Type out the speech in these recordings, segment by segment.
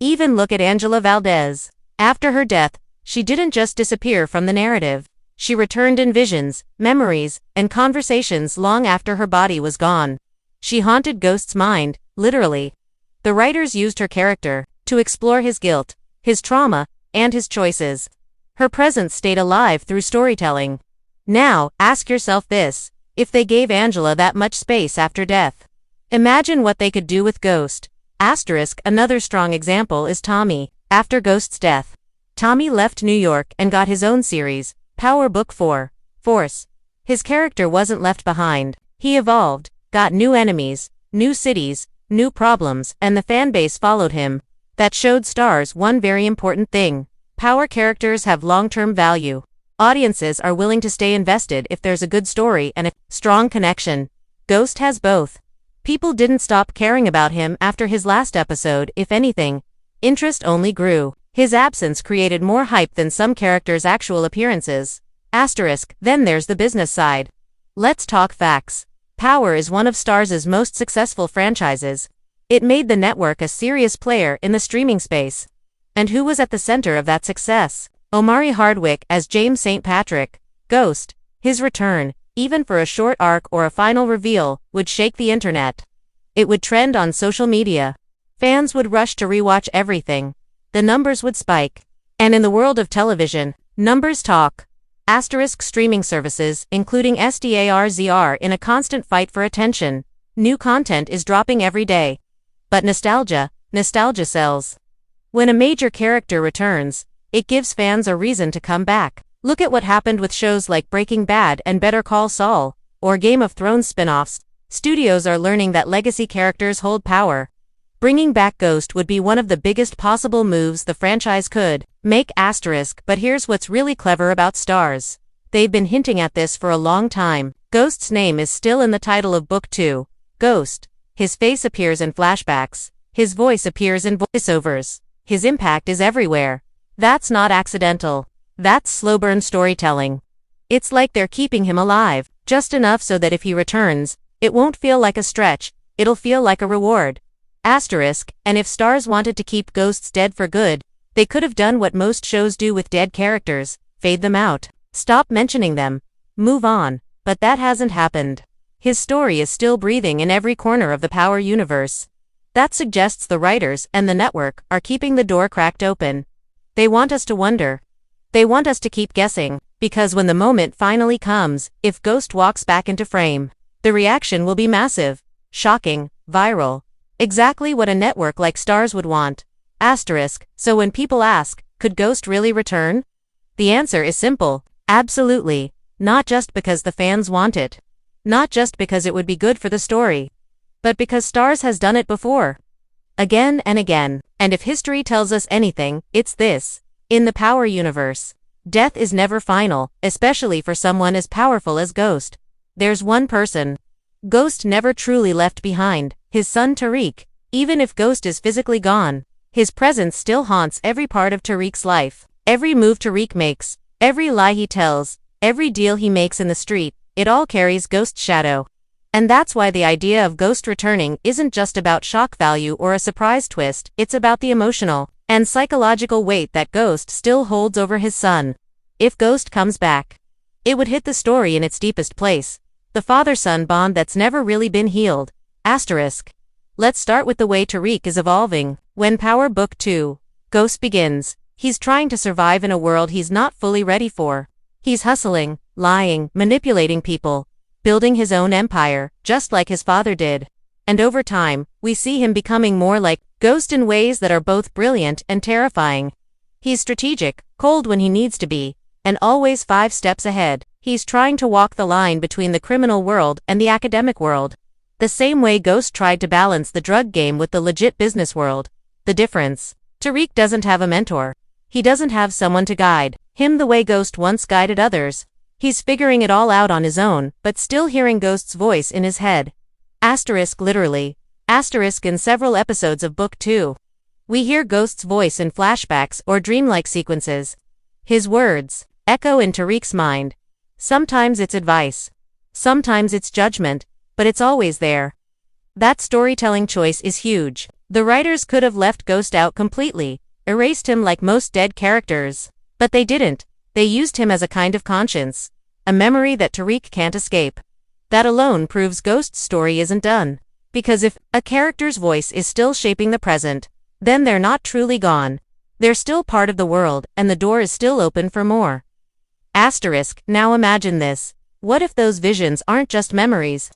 Even look at Angela Valdez. After her death, she didn't just disappear from the narrative. She returned in visions, memories, and conversations long after her body was gone. She haunted Ghost's mind, literally. The writers used her character to explore his guilt, his trauma, and his choices. Her presence stayed alive through storytelling. Now, ask yourself this: if they gave Angela that much space after death, imagine what they could do with Ghost. Another strong example is Tommy. After Ghost's death, Tommy left New York and got his own series, Power Book 4, Force. His character wasn't left behind. He evolved, got new enemies, new cities, new problems, and the fanbase followed him. That showed Starz one very important thing: power characters have long-term value. Audiences are willing to stay invested if there's a good story and a strong connection. Ghost has both. People didn't stop caring about him after his last episode. If anything, interest only grew. His absence created more hype than some characters' actual appearances. Then there's the business side. Let's talk facts. Power is one of Starz's most successful franchises. It made the network a serious player in the streaming space. And who was at the center of that success? Omari Hardwick as James St. Patrick, Ghost. His return, even for a short arc or a final reveal, would shake the internet. It would trend on social media. Fans would rush to rewatch everything. The numbers would spike. And in the world of television, numbers talk. Streaming services, including Starz, are in a constant fight for attention. New content is dropping every day. But nostalgia sells. When a major character returns, it gives fans a reason to come back. Look at what happened with shows like Breaking Bad and Better Call Saul, or Game of Thrones spin-offs. Studios are learning that legacy characters hold power. Bringing back Ghost would be one of the biggest possible moves the franchise could make. But here's what's really clever about Starz. They've been hinting at this for a long time. Ghost's name is still in the title of Book 2. Ghost. His face appears in flashbacks. His voice appears in voiceovers. His impact is everywhere. That's not accidental. That's slow burn storytelling. It's like they're keeping him alive, just enough so that if he returns, it won't feel like a stretch, it'll feel like a reward. And if Starz wanted to keep Ghosts dead for good, they could have done what most shows do with dead characters: fade them out. Stop mentioning them. Move on. But that hasn't happened. His story is still breathing in every corner of the Power universe. That suggests the writers and the network are keeping the door cracked open. They want us to wonder. They want us to keep guessing, because when the moment finally comes, if Ghost walks back into frame, the reaction will be massive, shocking, viral. Exactly what a network like Starz would want. So when people ask, could Ghost really return? The answer is simple: absolutely. Not just because the fans want it. Not just because it would be good for the story. But because Starz has done it before. Again and again. And if history tells us anything, it's this. In the Power universe, death is never final, especially for someone as powerful as Ghost. There's one person Ghost never truly left behind: his son Tariq. Even if Ghost is physically gone, his presence still haunts every part of Tariq's life. Every move Tariq makes, every lie he tells, every deal he makes in the street, it all carries Ghost's shadow. And that's why the idea of Ghost returning isn't just about shock value or a surprise twist, it's about the emotional and psychological weight that Ghost still holds over his son. If Ghost comes back, it would hit the story in its deepest place. The father-son bond that's never really been healed. Let's start with the way Tariq is evolving. When Power Book 2, Ghost begins, he's trying to survive in a world he's not fully ready for. He's hustling, lying, manipulating people, building his own empire, just like his father did. And over time, we see him becoming more like Ghost in ways that are both brilliant and terrifying. He's strategic, cold when he needs to be, and always 5 steps ahead. He's trying to walk the line between the criminal world and the academic world. The same way Ghost tried to balance the drug game with the legit business world. The difference: Tariq doesn't have a mentor. He doesn't have someone to guide him the way Ghost once guided others. He's figuring it all out on his own, but still hearing Ghost's voice in his head. Literally. In several episodes of Book 2. We hear Ghost's voice in flashbacks or dreamlike sequences. His words echo in Tariq's mind. Sometimes it's advice. Sometimes it's judgment, but it's always there. That storytelling choice is huge. The writers could have left Ghost out completely, erased him like most dead characters. But they didn't. They used him as a kind of conscience. A memory that Tariq can't escape. That alone proves Ghost's story isn't done. Because if a character's voice is still shaping the present, then they're not truly gone. They're still part of the world, and the door is still open for more. Asterisk, now imagine this. What if those visions aren't just memories?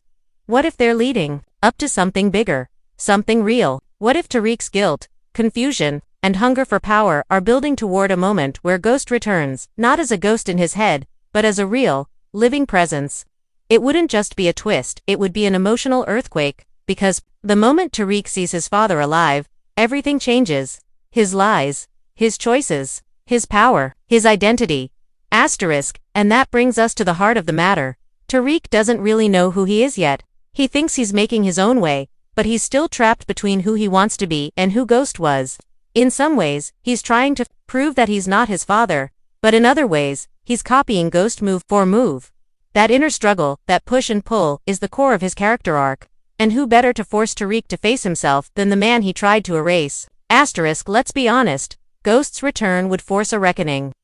What if they're leading up to something bigger, something real? What if Tariq's guilt, confusion, and hunger for power are building toward a moment where Ghost returns, not as a ghost in his head, but as a real, living presence? It wouldn't just be a twist, it would be an emotional earthquake, because the moment Tariq sees his father alive, everything changes. His lies, his choices, his power, his identity. Asterisk, and that brings us to the heart of the matter. Tariq doesn't really know who he is yet. He thinks he's making his own way, but he's still trapped between who he wants to be and who Ghost was. In some ways, he's trying to prove that he's not his father, but in other ways, he's copying Ghost move for move. That inner struggle, that push and pull, is the core of his character arc. And who better to force Tariq to face himself than the man he tried to erase? Asterisk, let's be honest. Ghost's return would force a reckoning.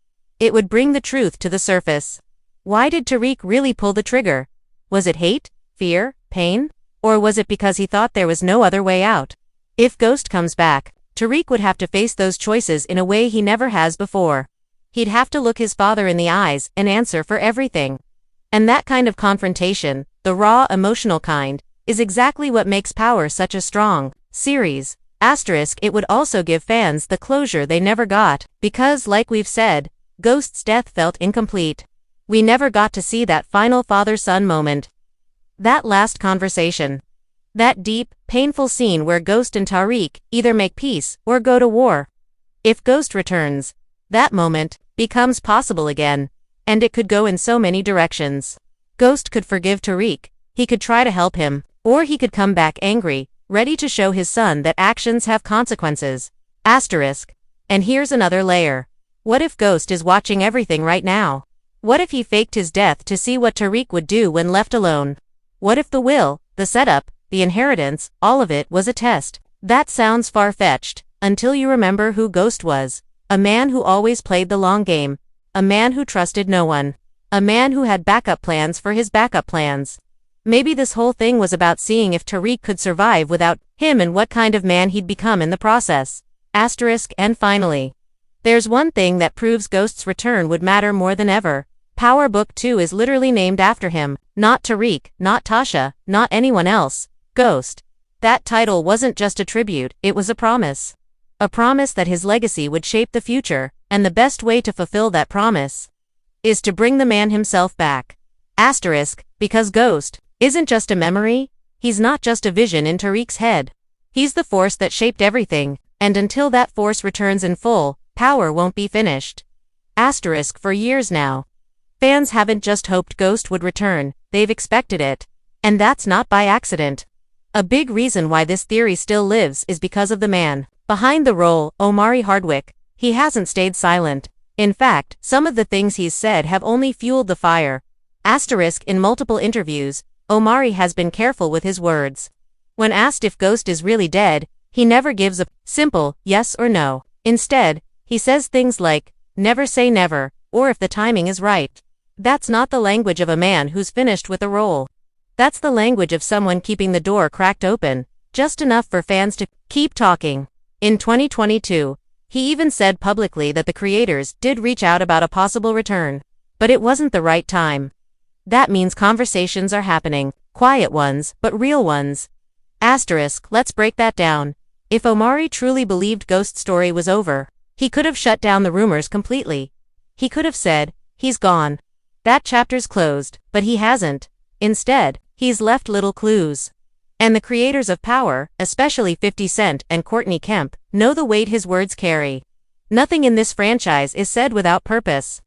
It would bring the truth to the surface. Why did Tariq really pull the trigger? Was it hate, fear, pain? Or was it because he thought there was no other way out? If Ghost comes back, Tariq would have to face those choices in a way he never has before. He'd have to look his father in the eyes and answer for everything. And that kind of confrontation, the raw, emotional kind, is exactly what makes Power such a strong series. Asterisk, it would also give fans the closure they never got, because, like we've said, Ghost's death felt incomplete. We never got to see that final father-son moment. That last conversation. That deep, painful scene where Ghost and Tariq either make peace or go to war. If Ghost returns, that moment becomes possible again, and it could go in so many directions. Ghost could forgive Tariq, he could try to help him, or he could come back angry, ready to show his son that actions have consequences. Asterisk. And here's another layer. What if Ghost is watching everything right now? What if he faked his death to see what Tariq would do when left alone? What if the will, the setup, the inheritance, all of it was a test? That sounds far-fetched, until you remember who Ghost was. A man who always played the long game. A man who trusted no one. A man who had backup plans for his backup plans. Maybe this whole thing was about seeing if Tariq could survive without him and what kind of man he'd become in the process. Asterisk, and finally. There's one thing that proves Ghost's return would matter more than ever. Power Book 2 is literally named after him. Not Tariq, not Tasha, not anyone else. Ghost. That title wasn't just a tribute, it was a promise. A promise that his legacy would shape the future, and the best way to fulfill that promise is to bring the man himself back. Asterisk, because Ghost isn't just a memory, he's not just a vision in Tariq's head. He's the force that shaped everything, and until that force returns in full, Power won't be finished. Asterisk, for years now, fans haven't just hoped Ghost would return, they've expected it. And that's not by accident. A big reason why this theory still lives is because of the man behind the role, Omari Hardwick. He hasn't stayed silent. In fact, some of the things he's said have only fueled the fire. Asterisk, in multiple interviews, Omari has been careful with his words. When asked if Ghost is really dead, he never gives a simple yes or no. Instead, he says things like, never say never, or if the timing is right. That's not the language of a man who's finished with a role. That's the language of someone keeping the door cracked open, just enough for fans to keep talking. In 2022, he even said publicly that the creators did reach out about a possible return, but it wasn't the right time. That means conversations are happening, quiet ones, but real ones. Asterisk, let's break that down. If Omari truly believed Ghost's story was over, he could have shut down the rumors completely. He could have said, he's gone. That chapter's closed, but he hasn't. Instead, he's left little clues. And the creators of Power, especially 50 Cent and Courtney Kemp, know the weight his words carry. Nothing in this franchise is said without purpose.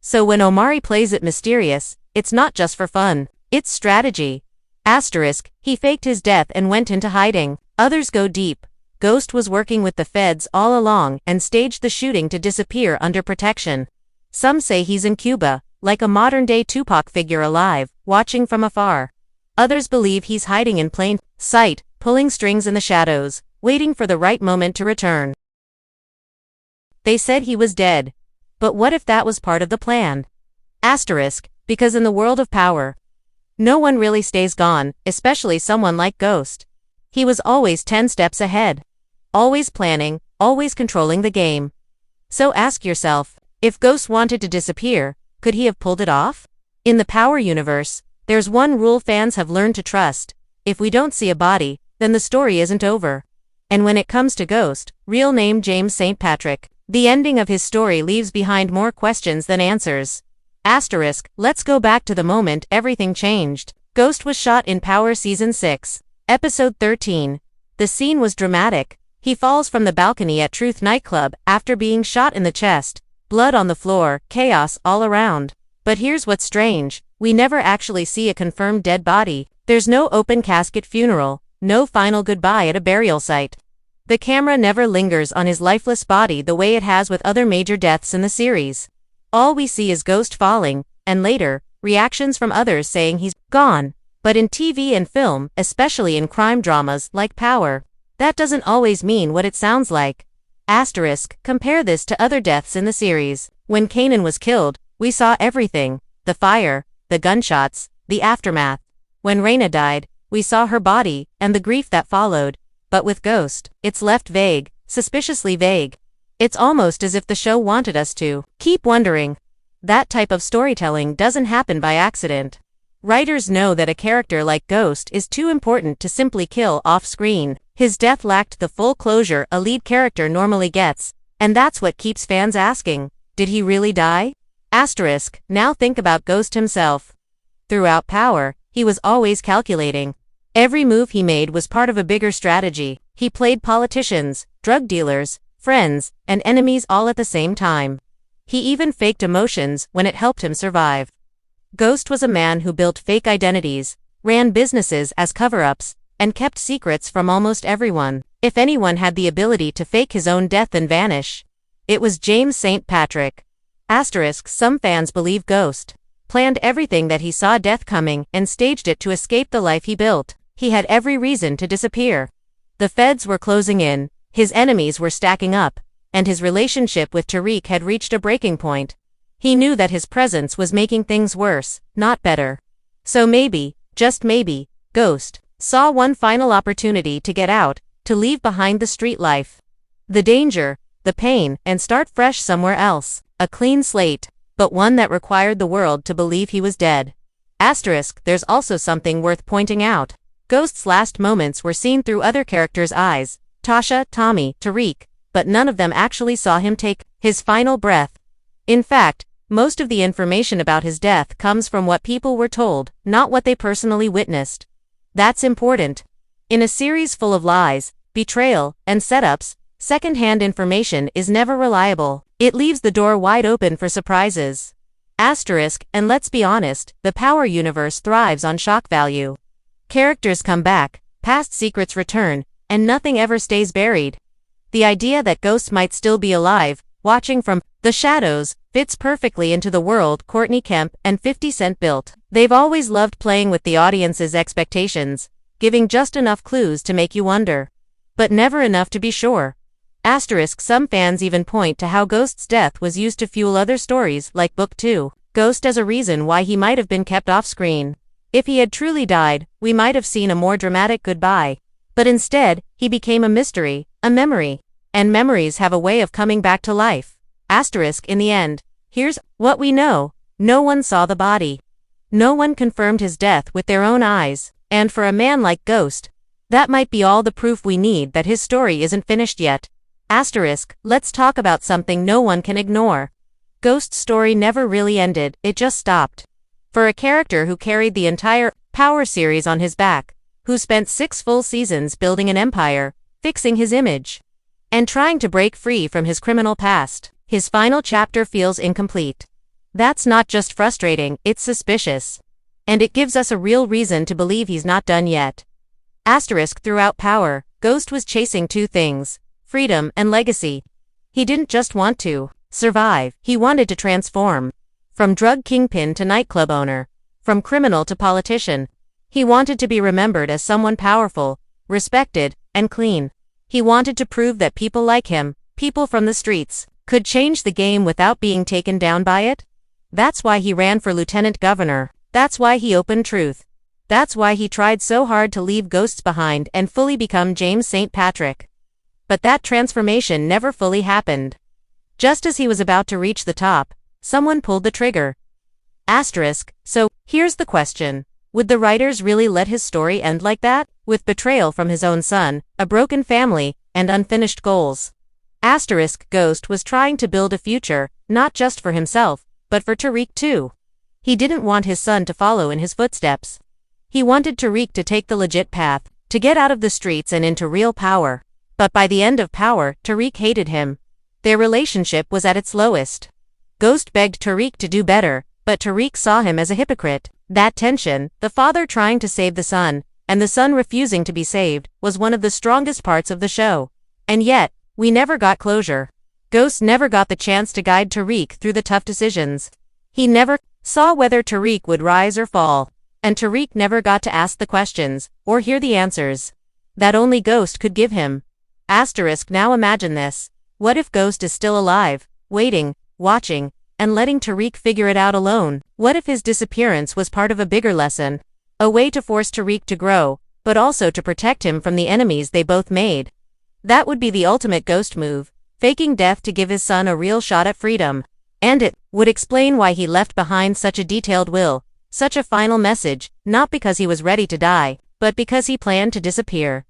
So when Omari plays it mysterious, it's not just for fun, it's strategy. Asterisk, he faked his death and went into hiding. Others go deep. Ghost was working with the feds all along and staged the shooting to disappear under protection. Some say he's in Cuba, like a modern-day Tupac figure alive, watching from afar. Others believe he's hiding in plain sight, pulling strings in the shadows, waiting for the right moment to return. They said he was dead. But what if that was part of the plan? Because in the world of power, no one really stays gone, especially someone like Ghost. He was always 10 steps ahead. Always planning, always controlling the game. So ask yourself, if Ghost wanted to disappear, could he have pulled it off? In the Power universe, there's one rule fans have learned to trust. If we don't see a body, then the story isn't over. And when it comes to Ghost, real name James St. Patrick, the ending of his story leaves behind more questions than answers. Let's go back to the moment everything changed. Ghost was shot in Power Season 6, Episode 13. The scene was dramatic. He falls from the balcony at Truth nightclub after being shot in the chest. Blood on the floor, chaos all around. But here's what's strange. We never actually see a confirmed dead body. There's no open casket funeral, no final goodbye at a burial site. The camera never lingers on his lifeless body the way it has with other major deaths in the series. All we see is Ghost falling, and later, reactions from others saying he's gone. But in TV and film, especially in crime dramas like Power, that doesn't always mean what it sounds like. Compare this to other deaths in the series. When Kanan was killed, we saw everything. The fire, the gunshots, the aftermath. When Reyna died, we saw her body, and the grief that followed. But with Ghost, it's left vague, suspiciously vague. It's almost as if the show wanted us to keep wondering. That type of storytelling doesn't happen by accident. Writers know that a character like Ghost is too important to simply kill off-screen. His death lacked the full closure a lead character normally gets, and that's what keeps fans asking, did he really die? Now think about Ghost himself. Throughout Power, he was always calculating. Every move he made was part of a bigger strategy. He played politicians, drug dealers, friends, and enemies all at the same time. He even faked emotions when it helped him survive. Ghost was a man who built fake identities, ran businesses as cover-ups, and kept secrets from almost everyone. If anyone had the ability to fake his own death and vanish, it was James St. Patrick. Some fans believe Ghost planned everything that he saw death coming and staged it to escape the life he built. He had every reason to disappear. The feds were closing in, his enemies were stacking up, and his relationship with Tariq had reached a breaking point. He knew that his presence was making things worse, not better. So maybe, just maybe, Ghost saw one final opportunity to get out, to leave behind the street life. The danger, the pain, and start fresh somewhere else. A clean slate, but one that required the world to believe he was dead. There's also something worth pointing out. Ghost's last moments were seen through other characters' eyes. Tasha, Tommy, Tariq, but none of them actually saw him take his final breath. In fact, most of the information about his death comes from what people were told, not what they personally witnessed. That's important. In a series full of lies, betrayal, and setups, second-hand information is never reliable. It leaves the door wide open for surprises. And let's be honest, the Power universe thrives on shock value. Characters come back, past secrets return, and nothing ever stays buried. The idea that Ghost might still be alive, watching from the shadows, fits perfectly into the world Courtney Kemp and 50 Cent built. They've always loved playing with the audience's expectations, giving just enough clues to make you wonder. But never enough to be sure. Some fans even point to how Ghost's death was used to fuel other stories like Book 2. Ghost as a reason why he might have been kept off-screen. If he had truly died, we might have seen a more dramatic goodbye. But instead, he became a mystery, a memory. And memories have a way of coming back to life. In the end, here's what we know. No one saw the body. No one confirmed his death with their own eyes. And for a man like Ghost, that might be all the proof we need that his story isn't finished yet. Let's talk about something no one can ignore. Ghost's story never really ended, it just stopped. For a character who carried the entire Power series on his back, who spent 6 full seasons building an empire, fixing his image, and trying to break free from his criminal past, his final chapter feels incomplete. That's not just frustrating, it's suspicious. And it gives us a real reason to believe he's not done yet. Throughout Power, Ghost was chasing 2 things. Freedom and legacy. He didn't just want to survive, he wanted to transform. From drug kingpin to nightclub owner. From criminal to politician. He wanted to be remembered as someone powerful, respected, and clean. He wanted to prove that people like him, people from the streets, could change the game without being taken down by it. That's why he ran for lieutenant governor. That's why he opened truth. That's why he tried so hard to leave ghosts behind and fully become James St. Patrick. But that transformation never fully happened. Just as he was about to reach the top, someone pulled the trigger. So, here's the question. Would the writers really let his story end like that? With betrayal from his own son, a broken family, and unfinished goals. Ghost was trying to build a future, not just for himself, but for Tariq too. He didn't want his son to follow in his footsteps. He wanted Tariq to take the legit path, to get out of the streets and into real power. But by the end of Power, Tariq hated him. Their relationship was at its lowest. Ghost begged Tariq to do better, but Tariq saw him as a hypocrite. That tension, the father trying to save the son, and the son refusing to be saved, was one of the strongest parts of the show. And yet, we never got closure. Ghost never got the chance to guide Tariq through the tough decisions. He never saw whether Tariq would rise or fall. And Tariq never got to ask the questions, or hear the answers that only Ghost could give him. Now imagine this. What if Ghost is still alive, waiting, watching, and letting Tariq figure it out alone? What if his disappearance was part of a bigger lesson? A way to force Tariq to grow, but also to protect him from the enemies they both made. That would be the ultimate Ghost move, faking death to give his son a real shot at freedom. And it would explain why he left behind such a detailed will, such a final message, not because he was ready to die, but because he planned to disappear.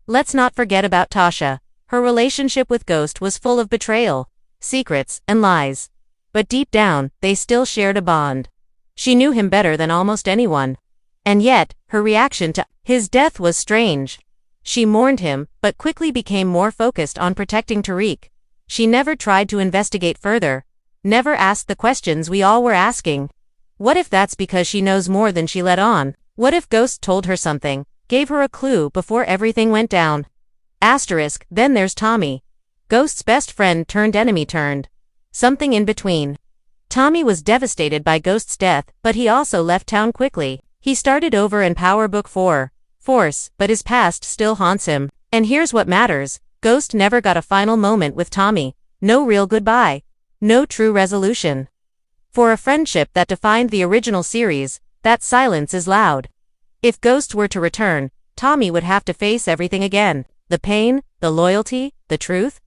Let's not forget about Tasha. Her relationship with Ghost was full of betrayal, secrets, and lies. But deep down, they still shared a bond. She knew him better than almost anyone. And yet, her reaction to his death was strange. She mourned him, but quickly became more focused on protecting Tariq. She never tried to investigate further, never asked the questions we all were asking. What if that's because she knows more than she let on? What if Ghost told her something, gave her a clue before everything went down? Then there's Tommy. Ghost's best friend turned enemy turned something in between. Tommy was devastated by Ghost's death, but he also left town quickly. He started over in Power Book 4, Force, but his past still haunts him. And here's what matters. Ghost never got a final moment with Tommy. No real goodbye. No true resolution. For a friendship that defined the original series, that silence is loud. If Ghost were to return, Tommy would have to face everything again. The pain, the loyalty, the truth.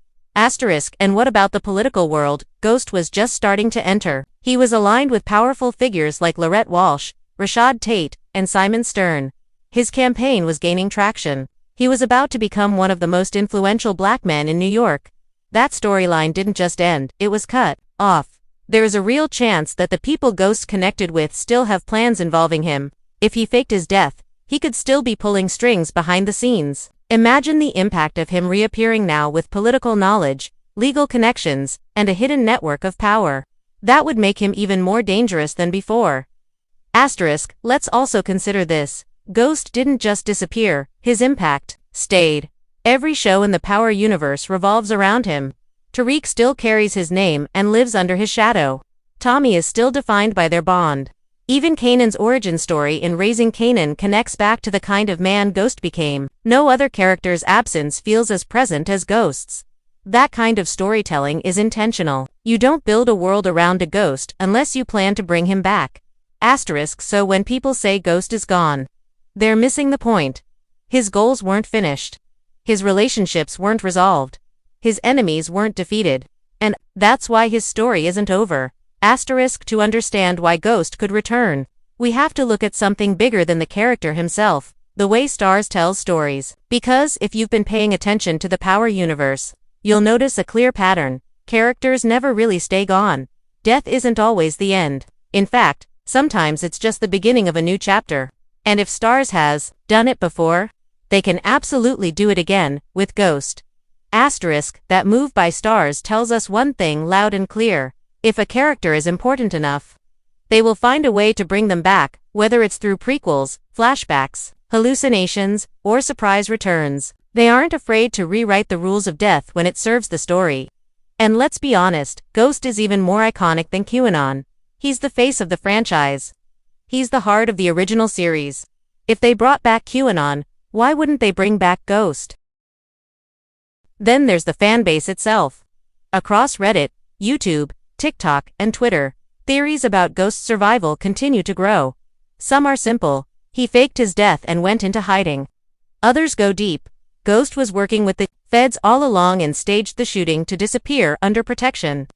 And what about the political world? Ghost was just starting to enter. He was aligned with powerful figures like Lorette Walsh, Rashad Tate, and Simon Stern. His campaign was gaining traction. He was about to become one of the most influential black men in New York. That storyline didn't just end, it was cut off. There is a real chance that the people Ghost connected with still have plans involving him. If he faked his death, he could still be pulling strings behind the scenes. Imagine the impact of him reappearing now with political knowledge, legal connections, and a hidden network of power. That would make him even more dangerous than before. Let's also consider this. Ghost didn't just disappear, his impact stayed. Every show in the Power universe revolves around him. Tariq still carries his name and lives under his shadow. Tommy is still defined by their bond. Even Kanan's origin story in Raising Kanan connects back to the kind of man Ghost became. No other character's absence feels as present as Ghost's. That kind of storytelling is intentional. You don't build a world around a ghost unless you plan to bring him back. So when people say Ghost is gone, they're missing the point. His goals weren't finished. His relationships weren't resolved. His enemies weren't defeated. And that's why his story isn't over. To understand why Ghost could return, we have to look at something bigger than the character himself, the way Starz tells stories. Because if you've been paying attention to the Power universe, you'll notice a clear pattern. Characters never really stay gone. Death isn't always the end. In fact, sometimes it's just the beginning of a new chapter. And if Starz has done it before, they can absolutely do it again with Ghost. That move by Starz tells us one thing loud and clear. If a character is important enough, they will find a way to bring them back, whether it's through prequels, flashbacks, hallucinations, or surprise returns. They aren't afraid to rewrite the rules of death when it serves the story. And let's be honest, Ghost is even more iconic than QAnon. He's the face of the franchise. He's the heart of the original series. If they brought back QAnon, why wouldn't they bring back Ghost? Then there's the fanbase itself. Across Reddit, YouTube, TikTok, and Twitter, theories about Ghost's survival continue to grow. Some are simple: he faked his death and went into hiding. Others go deep: Ghost was working with the feds all along and staged the shooting to disappear under protection.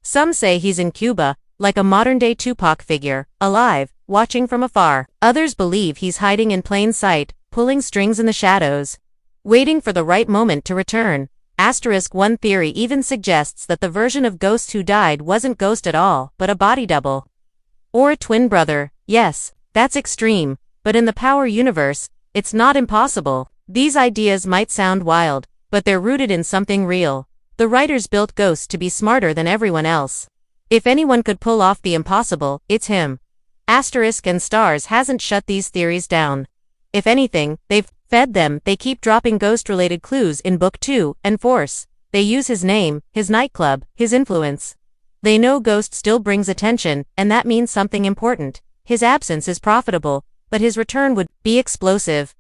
Some say he's in Cuba, like a modern-day Tupac figure, alive, watching from afar. Others believe he's hiding in plain sight, pulling strings in the shadows, waiting for the right moment to return. One theory even suggests that the version of Ghost who died wasn't Ghost at all, but a body double. Or a twin brother. Yes, that's extreme, but in the Power universe, it's not impossible. These ideas might sound wild, but they're rooted in something real. The writers built Ghost to be smarter than everyone else. If anyone could pull off the impossible, it's him. And Starz hasn't shut these theories down. If anything, they've fed them. They keep dropping Ghost-related clues in Book 2 and Force. They use his name, his nightclub, his influence. They know Ghost still brings attention, and that means something important. His absence is profitable, but his return would be explosive.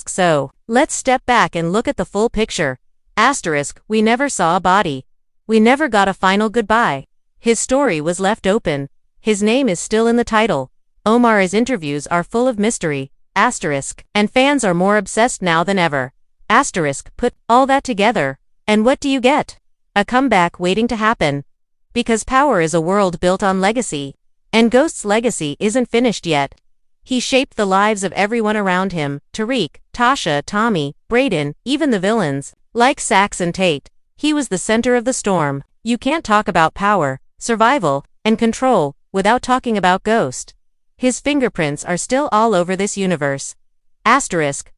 So, let's step back and look at the full picture. We never saw a body. We never got a final goodbye. His story was left open. His name is still in the title. Omari's interviews are full of mystery. And fans are more obsessed now than ever. Put all that together, and what do you get? A comeback waiting to happen. Because Power is a world built on legacy. And Ghost's legacy isn't finished yet. He shaped the lives of everyone around him: Tariq, Tasha, Tommy, Brayden, even the villains, like Sax and Tate. He was the center of the storm. You can't talk about power, survival, and control without talking about Ghost. His fingerprints are still all over this universe.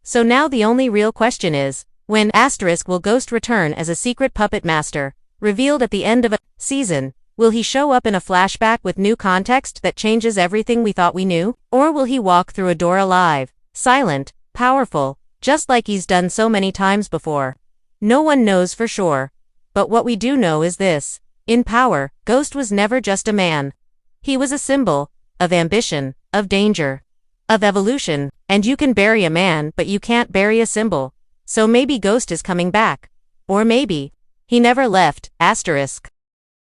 So now the only real question is, when will Ghost return as a secret puppet master, revealed at the end of a season? Will he show up in a flashback with new context that changes everything we thought we knew? Or will he walk through a door alive, silent, powerful, just like he's done so many times before? No one knows for sure. But what we do know is this: in Power, Ghost was never just a man. He was a symbol of ambition, of danger, of evolution. And you can bury a man, but you can't bury a symbol. So maybe Ghost is coming back. Or maybe he never left.